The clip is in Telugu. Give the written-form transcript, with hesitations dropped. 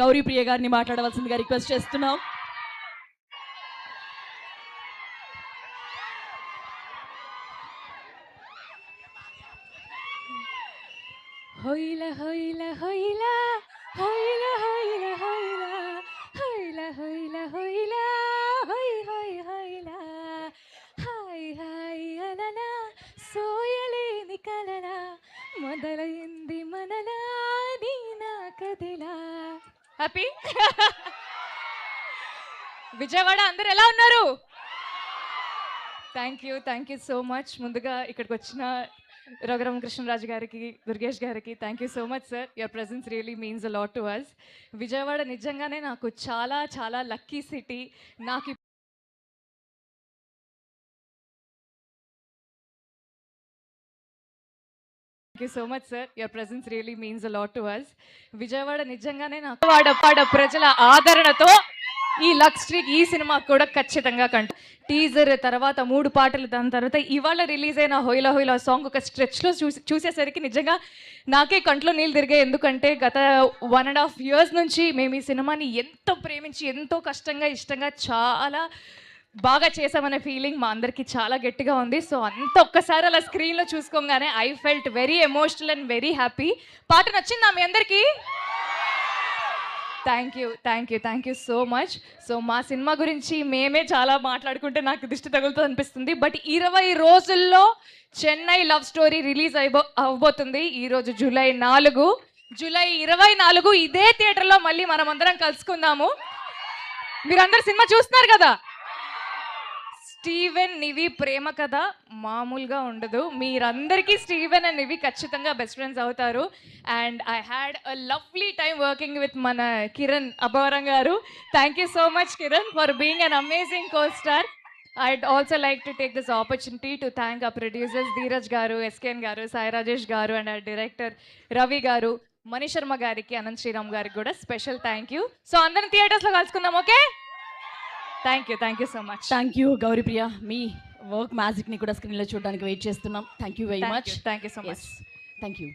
గౌరీ ప్రియ గారిని మాట్లాడవలసిందిగా రిక్వెస్ట్ చేస్తున్నాం. హొయిల హొయిల హొయిల హొయిల హొయిల హొయిల హొయిల హొయిల హొయ్ హొయ్ హొయిల హాయ్ హాయ్ అలల సోయలేని కలల మొదలైంది మనలా నీ నా కదిలా. హ్యాపీ విజయవాడ అందరు ఎలా ఉన్నారు? Thank you so much. ముందుగా ఇక్కడికి వచ్చిన రఘురామకృష్ణరాజు గారికి, దుర్గేష్ గారికి thank you so much sir. Your presence really means a lot to us. Vijayawada నిజంగానే నాకు చాలా చాలా లక్కీ సిటీ. నాకు thank you so much sir. Your presence really means a lot to us. Vijayawada నిజంగానే నాకు వాడ ప్రజల ఆదరణతో ఈ లక్ స్ట్రీక్ ఈ సినిమా కూడా ఖచ్చితంగా టీజర్ తర్వాత 3 పాటలు, దాని తర్వాత ఇవాళ రిలీజ్ అయిన హొయిలా హొయిలా సాంగ్ ఒక స్ట్రెచ్లో చూసేసరికి నిజంగా నాకే కంట్లో నీళ్ళు తిరిగాయి. ఎందుకంటే గత 1.5 years నుంచి మేము ఈ సినిమాని ఎంతో ప్రేమించి ఎంతో కష్టంగా ఇష్టంగా చాలా బాగా చేసామనే ఫీలింగ్ మా అందరికి చాలా గట్టిగా ఉంది. సో అంత ఒక్కసారి అలా స్క్రీన్లో చూసుకోగానే I felt very emotional and very happy. పాట నచ్చిందా మీ అందరికీ? Thank you so much. So మా సినిమా గురించి మేమే చాలా మాట్లాడుకుంటే నాకు దిష్టి తగులుతుంది అనిపిస్తుంది. బట్ 20 రోజుల్లో చెన్నై లవ్ స్టోరీ రిలీజ్ అవబోతుంది. ఈరోజు జూలై 24 ఇదే థియేటర్లో మళ్ళీ మనం అందరం కలుసుకుందాము. మీరందరు సినిమా చూస్తున్నారు కదా? స్టీవెన్ నివి ప్రేమ కథ మామూలుగా ఉండదు. మీరందరికీ స్టీవెన్ అండ్ నివి ఖచ్చితంగా బెస్ట్ ఫ్రెండ్స్ అవుతారు. And I had a lovely time working with మన కిరణ్ అబ్బవరం గారు. Thank you so much Kiran for being an amazing co star. I'd also like to take this opportunity to thank our producers Dheeraj garu, SKN garu, Sai Rajesh garu and our director Ravi garu, Mani Sharma gariki, Anand Sriram gariki kuda special thank you. So andaram theaters lo kalusukundam, okay? Thank you so much. Thank you Gowri Priya. మీ వర్క్ మ్యాజిక్ని కూడా స్క్రీన్లో చూడడానికి వెయిట్ చేస్తున్నాం. Thank you very much. Thank you so much. Thank you.